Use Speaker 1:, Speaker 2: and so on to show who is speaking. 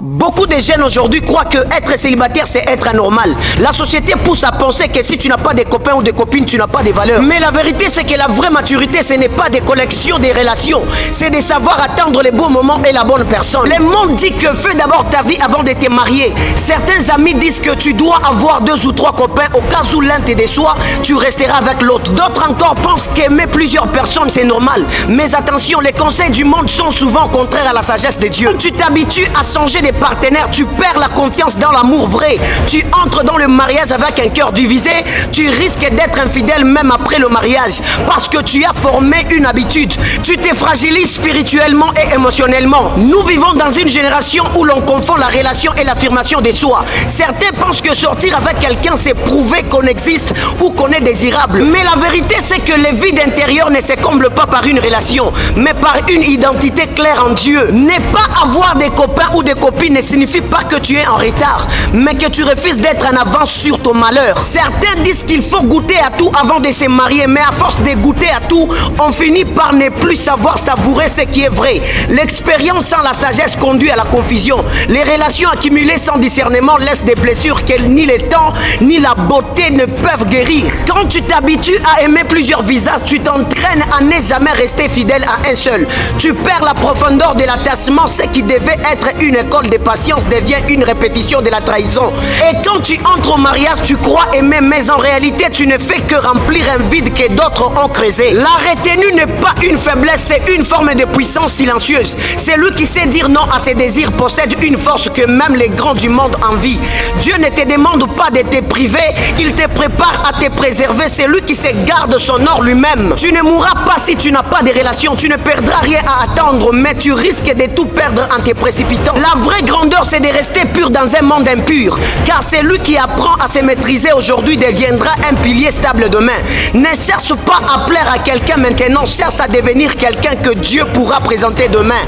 Speaker 1: Beaucoup de jeunes aujourd'hui croient que être célibataire c'est être anormal. La société pousse à penser que si tu n'as pas de copains ou de copines, tu n'as pas de valeur. Mais la vérité c'est que la vraie maturité ce n'est pas des collections des relations, c'est de savoir attendre les bons moments et la bonne personne. Le monde dit que fais d'abord ta vie avant de te marier. Certains amis disent que tu dois avoir 2 ou 3 copains au cas où l'un te déçoit, tu resteras avec l'autre. D'autres encore pensent qu'aimer plusieurs personnes c'est normal. Mais attention, les conseils du monde sont souvent contraires à la sagesse de Dieu. Quand tu t'habitues à changer de partenaire, tu perds la confiance dans l'amour vrai. Tu entres dans le mariage avec un cœur divisé, tu risques d'être infidèle même après le mariage parce que tu as formé une habitude. Tu te fragilises spirituellement et émotionnellement. Nous vivons dans une génération où l'on confond la relation et l'affirmation de soi. Certains pensent que sortir avec quelqu'un c'est prouver qu'on existe ou qu'on est désirable. Mais la vérité c'est que le vide intérieur ne se comble pas par une relation, mais par une identité claire en Dieu. Ne pas avoir des copains ou des copines ne signifie pas que tu es en retard, mais que tu refuses d'être en avance sur ton malheur. Certains disent qu'il faut goûter à tout avant de se marier, mais à force de goûter à tout, on finit par ne plus savoir savourer ce qui est vrai. L'expérience sans la sagesse conduit à la confusion. Les relations accumulées sans discernement laissent des blessures que ni le temps ni la beauté ne peuvent guérir. Quand tu t'habitues à aimer plusieurs visages, tu t'entraînes à ne jamais rester fidèle à un seul. Tu perds la profondeur de l'attachement. Ce qui devait être une école de patience devient une répétition de la trahison. Et quand tu entres au mariage, tu crois aimer, mais en réalité, tu ne fais que remplir un vide que d'autres ont creusé. La retenue n'est pas une faiblesse, c'est une forme de puissance silencieuse. Celui qui sait dire non à ses désirs possède une force que même les grands du monde envient. Dieu ne te demande pas de te priver, il te prépare à te préserver. C'est lui qui se garde son or lui-même. Tu ne mourras pas si tu n'as pas de relation, tu ne perdras rien à attendre, mais tu risques de tout perdre en te précipitant. La vraie grandeur, c'est de rester pur dans un monde impur, car celui qui apprend à se maîtriser aujourd'hui deviendra un pilier stable demain. Ne cherche pas à plaire à quelqu'un maintenant, cherche à devenir quelqu'un que Dieu pourra présenter demain.